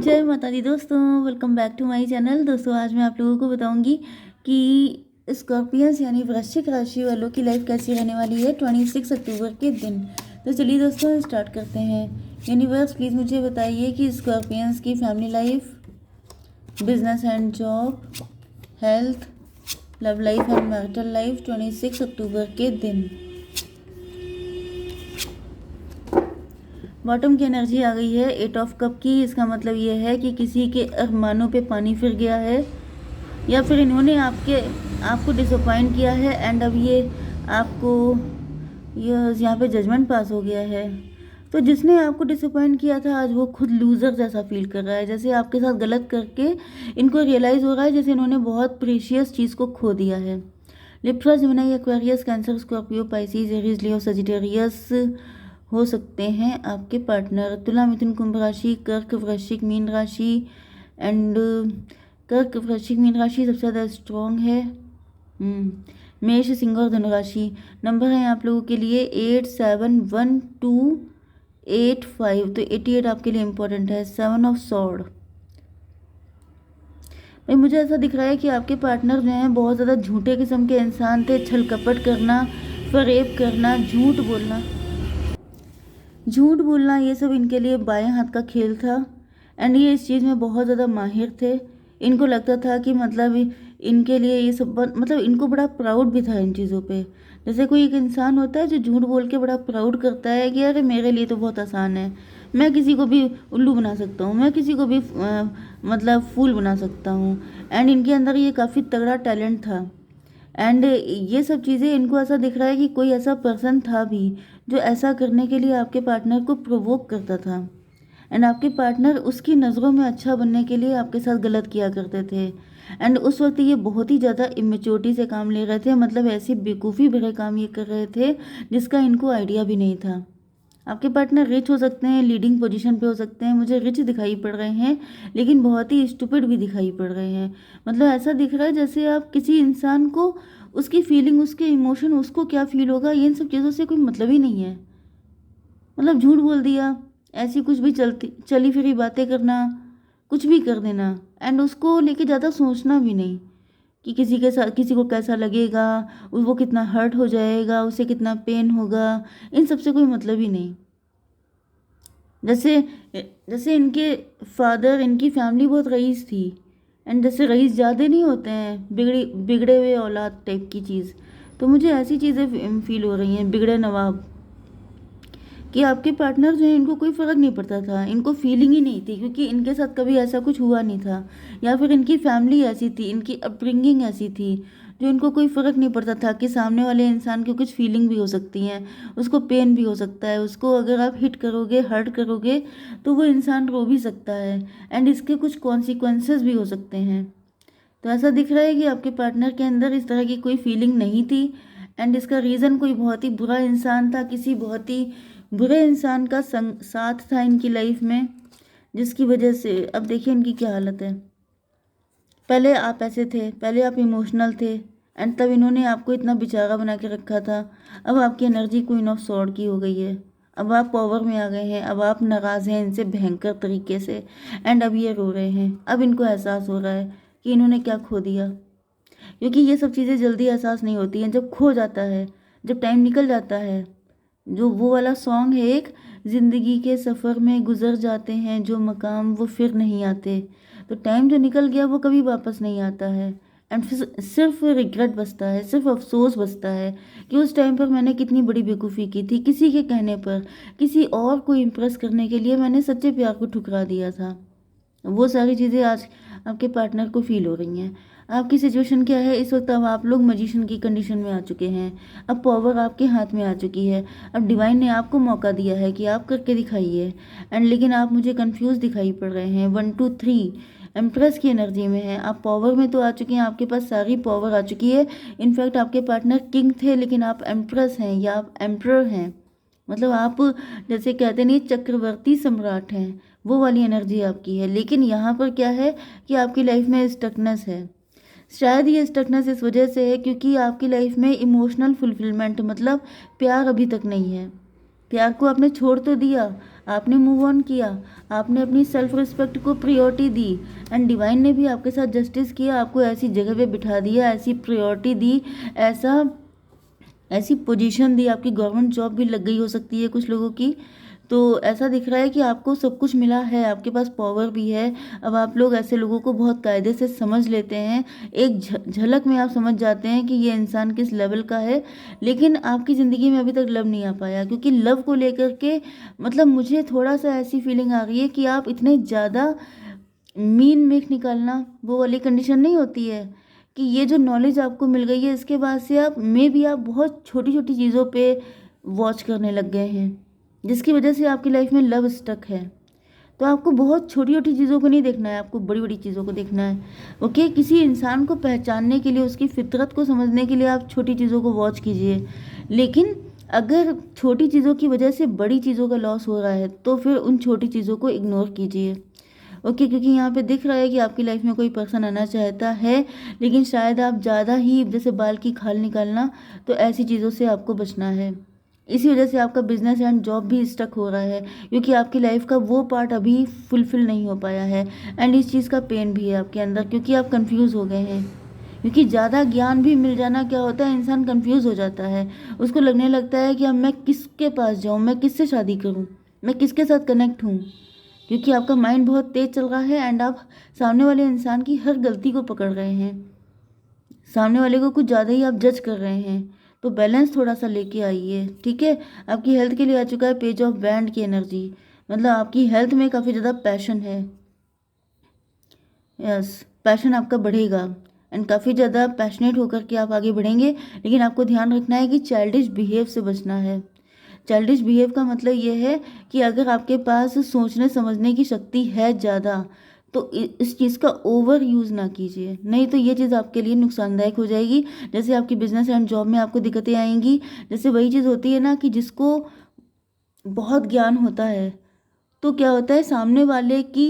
जय माता दी दोस्तों, welcome back to my channel. दोस्तों आज मैं आप लोगों को बताऊंगी कि स्कॉर्पियंस यानी वृश्चिक राशि वालों की लाइफ कैसी रहने वाली है 26 अक्टूबर के दिन। तो चलिए दोस्तों स्टार्ट करते हैं। यूनिवर्स प्लीज़ मुझे बताइए कि स्कॉर्पियंस की family life, business and job, health, love life and marital life 26 अक्टूबर के दिन। बॉटम की एनर्जी आ गई है 8 ऑफ कप की। इसका मतलब ये है कि किसी के अरमानों पे पानी फिर गया है या फिर इन्होंने आपको डिसअपॉइंट किया है एंड अब ये आपको यहाँ पे जजमेंट पास हो गया है। तो जिसने आपको डिसअपॉइंट किया था आज वो खुद लूज़र जैसा फील कर रहा है, जैसे आपके साथ गलत करके इनको रियलाइज़ हो रहा है जैसे इन्होंने बहुत प्रीशियस चीज़ को खो दिया है। Libra, Gemini, Aquarius, Cancer, Scorpio, Pisces, Aries, Leo, Sagittarius हो सकते हैं आपके पार्टनर। तुला, मिथुन, कुंभ राशि, कर्क, वृश्चिक, मीन राशि एंड कर्क, वृश्चिक, मीन राशि सबसे ज़्यादा स्ट्रॉन्ग है। मेष, सिंह और धनु राशि। नंबर है आप लोगों के लिए 8, 7, 1, 2, 8, 5। तो 88 आपके लिए इम्पोर्टेंट है। 7 ऑफ सॉर्ड। भाई मुझे ऐसा दिख रहा है कि आपके पार्टनर जो हैं बहुत ज़्यादा झूठे किस्म के इंसान थे। छल कपट करना, फरेब करना, झूठ बोलना ये सब इनके लिए बाएं हाथ का खेल था एंड ये इस चीज़ में बहुत ज़्यादा माहिर थे। इनको लगता था कि मतलब इनके लिए ये सब मतलब इनको बड़ा प्राउड भी था इन चीज़ों पे। जैसे कोई एक इंसान होता है जो झूठ बोल के बड़ा प्राउड करता है कि अरे मेरे लिए तो बहुत आसान है, मैं किसी को भी उल्लू बना सकता हूँ, मैं किसी को भी मतलब फूल बना सकता हूँ। एंड इनके अंदर ये काफ़ी तगड़ा टैलेंट था एंड ये सब चीज़ें इनको ऐसा दिख रहा है कि कोई ऐसा पर्सन था भी जो ऐसा करने के लिए आपके पार्टनर को प्रोवोक करता था एंड आपके पार्टनर उसकी नज़रों में अच्छा बनने के लिए आपके साथ गलत किया करते थे। एंड उस वक्त ये बहुत ही ज़्यादा इमेच्योरिटी से काम ले रहे थे, मतलब ऐसी बेवकूफ़ी भरे काम ये कर रहे थे जिसका इनको आइडिया भी नहीं था। आपके पार्टनर रिच हो सकते हैं, लीडिंग पोजीशन पे हो सकते हैं, मुझे रिच दिखाई पड़ रहे हैं, लेकिन बहुत ही स्टूपिड भी दिखाई पड़ रहे हैं। मतलब ऐसा दिख रहा है जैसे आप किसी इंसान को उसकी फीलिंग, उसके इमोशन, उसको क्या फील होगा, इन सब चीज़ों से कोई मतलब ही नहीं है। मतलब झूठ बोल दिया, ऐसी कुछ भी चली फिरी बातें करना, कुछ भी कर देना एंड उसको लेके ज़्यादा सोचना भी नहीं कि किसी के साथ किसी को कैसा लगेगा, वो कितना हर्ट हो जाएगा, उसे कितना पेन होगा, इन सब से कोई मतलब ही नहीं। जैसे जैसे इनके फादर, इनकी फैमिली बहुत रईस थी एंड जैसे रईस ज़्यादा नहीं होते हैं, बिगड़े हुए औलाद टाइप की चीज़। तो मुझे ऐसी चीज़ें फील हो रही हैं, बिगड़े नवाब, कि आपके पार्टनर जो है इनको कोई फ़र्क नहीं पड़ता था, इनको फीलिंग ही नहीं थी क्योंकि इनके साथ कभी ऐसा कुछ हुआ नहीं था या फिर इनकी फैमिली ऐसी थी, इनकी अपब्रिंगिंग ऐसी थी जो इनको कोई फ़र्क नहीं पड़ता था कि सामने वाले इंसान की कुछ फीलिंग भी हो सकती हैं, उसको पेन भी हो सकता है, उसको अगर आप हिट करोगे, हर्ट करोगे तो वो इंसान रो भी सकता है एंड इसके कुछ कॉन्सिक्वेंसेस भी हो सकते हैं। तो ऐसा दिख रहा है कि आपके पार्टनर के अंदर इस तरह की कोई फीलिंग नहीं थी एंड इसका रीज़न कोई बहुत ही बुरा इंसान था, किसी बहुत ही बुरे इंसान का साथ था इनकी लाइफ में, जिसकी वजह से अब देखिए इनकी क्या हालत है। पहले आप ऐसे थे, पहले आप इमोशनल थे एंड तब इन्होंने आपको इतना बेचारा बना के रखा था। अब आपकी एनर्जी क्वीन ऑफ सॉर्ड की हो गई है, अब आप पावर में आ गए हैं, अब आप नाराज़ हैं इनसे भयंकर तरीके से एंड अब ये रो रहे हैं। अब इनको एहसास हो रहा है कि इन्होंने क्या खो दिया, क्योंकि ये सब चीज़ें जल्दी एहसास नहीं होती हैं, जब खो जाता है, जब टाइम निकल जाता है। जो वो वाला सॉन्ग है एक, ज़िंदगी के सफ़र में गुजर जाते हैं जो मकाम वो फिर नहीं आते। तो टाइम जो निकल गया वो कभी वापस नहीं आता है एंड फिर सिर्फ रिग्रेट बचता है, सिर्फ अफसोस बचता है कि उस टाइम पर मैंने कितनी बड़ी बेवकूफ़ी की थी, किसी के कहने पर, किसी और को इम्प्रेस करने के लिए मैंने सच्चे प्यार को ठुकरा दिया था। वो सारी चीज़ें आज आपके पार्टनर को फील हो रही हैं। आपकी सिचुएशन क्या है इस वक्त, अब आप लोग मजिशियन की कंडीशन में आ चुके हैं, अब पावर आपके हाथ में आ चुकी है, अब डिवाइन ने आपको मौका दिया है कि आप करके दिखाइए एंड लेकिन आप मुझे कंफ्यूज दिखाई पड़ रहे हैं। 1, 2, 3 एम्प्रेस की एनर्जी में है, आप पावर में तो आ चुके हैं, आपके पास सारी पावर आ चुकी है। इनफैक्ट आपके पार्टनर किंग थे लेकिन आप एम्प्रेस हैं या आप एम्प्रर हैं, मतलब आप जैसे कहते नहीं चक्रवर्ती सम्राट हैं, वो वाली एनर्जी आपकी है। लेकिन यहाँ पर क्या है कि आपकी लाइफ में स्टकनेस है। शायद ये स्टकनेस इस वजह से है क्योंकि आपकी लाइफ में इमोशनल फुलफिलमेंट, मतलब प्यार अभी तक नहीं है। प्यार को आपने छोड़ तो दिया, आपने मूव ऑन किया, आपने अपनी सेल्फ रिस्पेक्ट को प्रायोरिटी दी, एंड डिवाइन ने भी आपके साथ जस्टिस किया, आपको ऐसी जगह पे बिठा दिया, ऐसी प्रायोरिटी दी, ऐसा ऐसी पोजीशन दी, आपकी गवर्नमेंट जॉब भी लग गई हो सकती है कुछ लोगों की। तो ऐसा दिख रहा है कि आपको सब कुछ मिला है, आपके पास पावर भी है। अब आप लोग ऐसे लोगों को बहुत कायदे से समझ लेते हैं, एक झलक में आप समझ जाते हैं कि ये इंसान किस लेवल का है। लेकिन आपकी ज़िंदगी में अभी तक लव नहीं आ पाया, क्योंकि लव को लेकर के मतलब मुझे थोड़ा सा ऐसी फीलिंग आ रही है कि आप इतने ज़्यादा मीन मेख निकालना, वो वाली कंडीशन नहीं होती है कि ये जो नॉलेज आपको मिल गई है इसके बाद से आप बहुत छोटी छोटी चीज़ों पे वॉच करने लग गए हैं, जिसकी वजह से आपकी लाइफ में लव स्टक है। तो आपको बहुत छोटी छोटी चीज़ों को नहीं देखना है, आपको बड़ी बड़ी चीज़ों को देखना है। ओके, किसी इंसान को पहचानने के लिए, उसकी फितरत को समझने के लिए आप छोटी चीज़ों को वॉच कीजिए। लेकिन अगर छोटी चीज़ों की वजह से बड़ी चीज़ों का लॉस हो रहा है तो फिर उन छोटी चीज़ों को इग्नोर कीजिए। ओके, क्योंकि यहाँ पे दिख रहा है कि आपकी लाइफ में कोई पर्सन आना चाहता है, लेकिन शायद आप ज़्यादा ही जैसे बाल की खाल निकालना, तो ऐसी चीज़ों से आपको बचना है। इसी वजह से आपका बिजनेस एंड जॉब भी स्टक हो रहा है, क्योंकि आपकी लाइफ का वो पार्ट अभी फुलफिल नहीं हो पाया है। एंड इस चीज़ का पेन भी है आपके अंदर, क्योंकि आप कंफ्यूज हो गए हैं। क्योंकि ज़्यादा ज्ञान भी मिल जाना क्या होता है, इंसान कंफ्यूज हो जाता है। उसको लगने लगता है कि अब मैं किसके पास जाऊँ, मैं किससे शादी करूँ, मैं किसके साथ कनेक्ट हूँ। क्योंकि आपका माइंड बहुत तेज चल रहा है एंड आप सामने वाले इंसान की हर गलती को पकड़ रहे हैं, सामने वाले को कुछ ज़्यादा ही आप जज कर रहे हैं। तो बैलेंस थोड़ा सा लेके आइए, ठीक है। आपकी हेल्थ के लिए आ चुका है पेज ऑफ बैंड की एनर्जी, मतलब आपकी हेल्थ में काफ़ी ज़्यादा पैशन है। यस, पैशन आपका बढ़ेगा एंड काफ़ी ज़्यादा पैशनेट होकर के आप आगे बढ़ेंगे। लेकिन आपको ध्यान रखना है कि चाइल्डिश बिहेव से बचना है। चाइल्डिश बिहेव का मतलब ये है कि अगर आपके पास सोचने समझने की शक्ति है ज़्यादा, तो इस चीज़ का ओवर यूज़ ना कीजिए, नहीं तो ये चीज़ आपके लिए नुकसानदायक हो जाएगी। जैसे आपकी बिजनेस एंड जॉब में आपको दिक्कतें आएंगी, जैसे वही चीज़ होती है ना कि जिसको बहुत ज्ञान होता है, तो क्या होता है सामने वाले की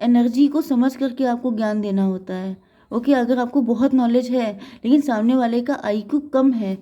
एनर्जी को समझ करके आपको ज्ञान देना होता है। ओके, अगर आपको बहुत नॉलेज है लेकिन सामने वाले का आईक्यू कम है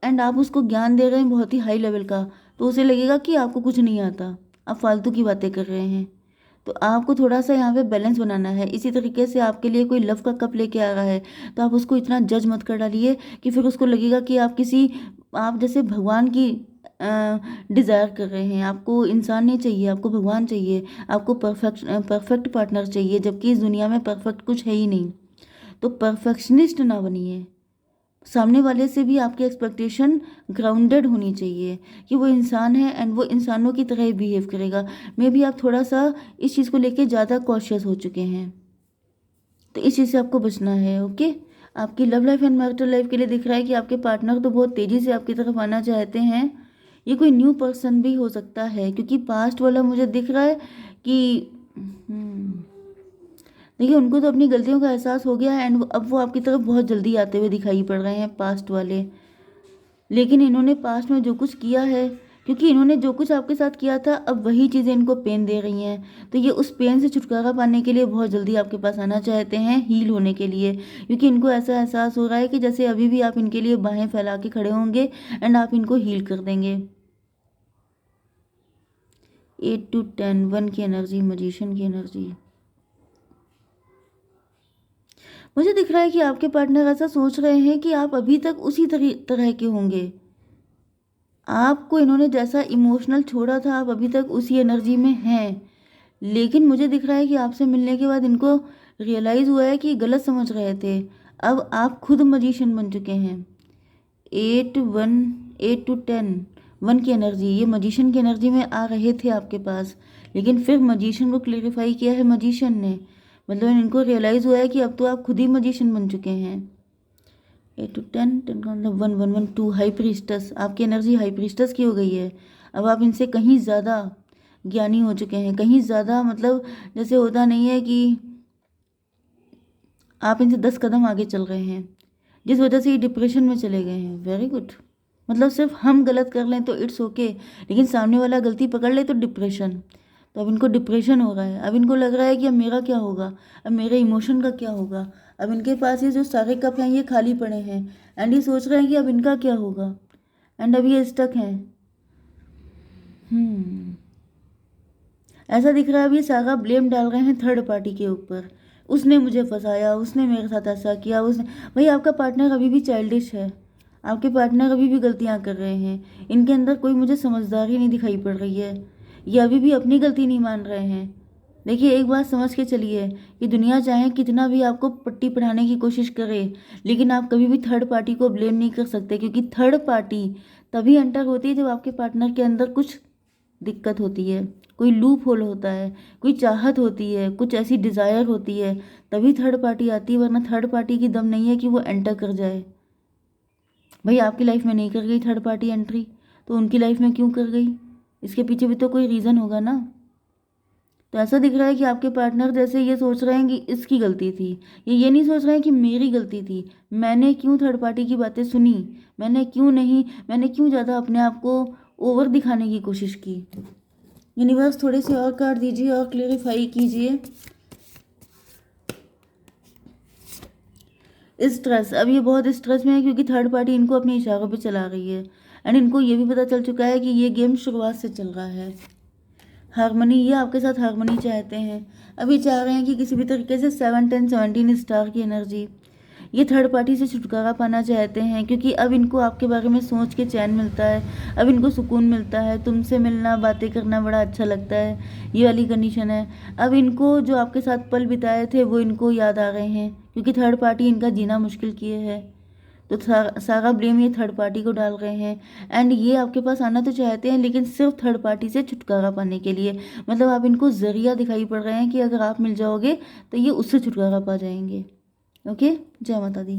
एंड आप उसको ज्ञान दे रहे हैं बहुत ही हाई लेवल का, तो उसे लगेगा कि आपको कुछ नहीं आता, आप फालतू की बातें कर रहे हैं। तो आपको थोड़ा सा यहाँ पे बैलेंस बनाना है। इसी तरीके से आपके लिए कोई लव का कप लेके आ रहा है तो आप उसको इतना जज मत कर डालिए कि फिर उसको लगेगा कि आप जैसे भगवान की डिज़ायर कर रहे हैं। आपको इंसान नहीं चाहिए, आपको भगवान चाहिए, आपको परफेक्ट पार्टनर चाहिए, जबकि इस दुनिया में परफेक्ट कुछ है ही नहीं। तो परफेक्शनिस्ट ना बनिए। सामने वाले से भी आपकी एक्सपेक्टेशन ग्राउंडेड होनी चाहिए कि वो इंसान है एंड वो इंसानों की तरह ही बिहेव करेगा। मे बी आप थोड़ा सा इस चीज़ को लेके ज़्यादा कॉशियस हो चुके हैं, तो इस चीज़ से आपको बचना है। ओके, आपकी love life and marital life के लिए दिख रहा है कि आपके पार्टनर तो बहुत तेज़ी से आपकी तरफ आना चाहते हैं। ये कोई न्यू पर्सन भी हो सकता है, क्योंकि पास्ट वाला मुझे दिख रहा है कि देखिए उनको तो अपनी गलतियों का एहसास हो गया है एंड अब वो आपकी तरफ बहुत जल्दी आते हुए दिखाई पड़ रहे हैं पास्ट वाले। लेकिन इन्होंने पास्ट में जो कुछ किया है, क्योंकि इन्होंने जो कुछ आपके साथ किया था अब वही चीज़ें इनको पेन दे रही हैं, तो ये उस पेन से छुटकारा पाने के लिए बहुत जल्दी आपके पास आना चाहते हैं, हील होने के लिए। क्योंकि इनको ऐसा एहसास हो रहा है कि जैसे अभी भी आप इनके लिए बाहें फैला के खड़े होंगे एंड आप इनको हील कर देंगे। 8 to 10, 1 की एनर्जी, मजिशियन की एनर्जी। मुझे दिख रहा है कि आपके पार्टनर ऐसा सोच रहे हैं कि आप अभी तक उसी तरह के होंगे। आपको इन्होंने जैसा इमोशनल छोड़ा था आप अभी तक उसी एनर्जी में हैं। लेकिन मुझे दिख रहा है कि आपसे मिलने के बाद इनको रियलाइज़ हुआ है कि गलत समझ रहे थे। अब आप खुद मजिशियन बन चुके हैं। 8 to 10 की एनर्जी, ये मजिशियन की एनर्जी में आ रहे थे आपके पास, लेकिन फिर मजिशियन को क्लेरिफाई किया है मजिशियन ने। मतलब इनको रियलाइज़ हुआ है कि अब तो आप खुद ही मजिशियन बन चुके हैं। 8 to 10, 10 का मतलब 1 1 1 2, हाई प्रीस्टस, आपकी एनर्जी हाई प्रीस्टस की हो गई है। अब आप इनसे कहीं ज़्यादा ज्ञानी हो चुके हैं, कहीं ज़्यादा, मतलब जैसे होता नहीं है कि आप इनसे 10 कदम आगे चल रहे हैं, जिस वजह से ये डिप्रेशन में चले गए हैं। वेरी गुड, मतलब सिर्फ हम गलत कर लें तो इट्स ओके, लेकिन सामने वाला गलती पकड़ ले तो डिप्रेशन। तो अब इनको डिप्रेशन हो रहा है, अब इनको लग रहा है कि अब मेरा क्या होगा, अब मेरे इमोशन का क्या होगा। अब इनके पास ये जो सारे कप हैं ये खाली पड़े हैं एंड ये सोच रहे हैं कि अब इनका क्या होगा, एंड अब ये स्टक हैं। ऐसा दिख रहा है अब ये सारा ब्लेम डाल रहे हैं थर्ड पार्टी के ऊपर। उसने मुझे फंसाया, उसने मेरे साथ ऐसा किया, उसने। भाई आपका पार्टनर अभी भी चाइल्डिश है, आपके पार्टनर अभी भी गलतियां कर रहे हैं। इनके अंदर कोई मुझे समझदारी नहीं दिखाई पड़ रही है, ये अभी भी अपनी गलती नहीं मान रहे हैं। देखिए एक बात समझ के चलिए कि दुनिया चाहे कितना भी आपको पट्टी पढ़ाने की कोशिश करे, लेकिन आप कभी भी थर्ड पार्टी को ब्लेम नहीं कर सकते, क्योंकि थर्ड पार्टी तभी एंटर होती है जब आपके पार्टनर के अंदर कुछ दिक्कत होती है, कोई लूप होल होता है, कोई चाहत होती है, कुछ ऐसी डिज़ायर होती है, तभी थर्ड पार्टी आती है। वरना थर्ड पार्टी की दम नहीं है कि वो एंटर कर जाए। भाई आपकी लाइफ में नहीं कर गई थर्ड पार्टी एंट्री, तो उनकी लाइफ में क्यों कर गई? इसके पीछे भी तो कोई रीज़न होगा ना। तो ऐसा दिख रहा है कि आपके पार्टनर जैसे ये सोच रहे हैं कि इसकी गलती थी, ये नहीं सोच रहे हैं कि मेरी गलती थी, मैंने क्यों थर्ड पार्टी की बातें सुनी, मैंने क्यों ज़्यादा अपने आप को ओवर दिखाने की कोशिश की। यूनिवर्स थोड़े से और कार्ड दीजिए और क्लेरिफाई कीजिए। स्ट्रेस, अब ये बहुत स्ट्रेस में है क्योंकि थर्ड पार्टी इनको अपने इशारों पे चला रही है। एंड इनको ये भी पता चल चुका है कि ये गेम शुरुआत से चल रहा है। हारमोनी, ये आपके साथ हारमोनी चाहते हैं। अभी चाह रहे हैं कि किसी भी तरीके से 7 10 17 स्टार की एनर्जी, ये थर्ड पार्टी से छुटकारा पाना चाहते हैं, क्योंकि अब इनको आपके बारे में सोच के चैन मिलता है, अब इनको सुकून मिलता है, तुमसे मिलना बातें करना बड़ा अच्छा लगता है, ये वाली कंडीशन है। अब इनको जो आपके साथ पल बिताए थे वो इनको याद आ रहे हैं, क्योंकि थर्ड पार्टी इनका जीना मुश्किल किए है। तो सारा ब्लेम ये थर्ड पार्टी को डाल रहे हैं। एंड ये आपके पास आना तो चाहते हैं, लेकिन सिर्फ थर्ड पार्टी से छुटकारा पाने के लिए। मतलब आप इनको जरिया दिखाई पड़ रहे हैं कि अगर आप मिल जाओगे तो ये उससे छुटकारा पा जाएंगे। ओके, जय माता दी।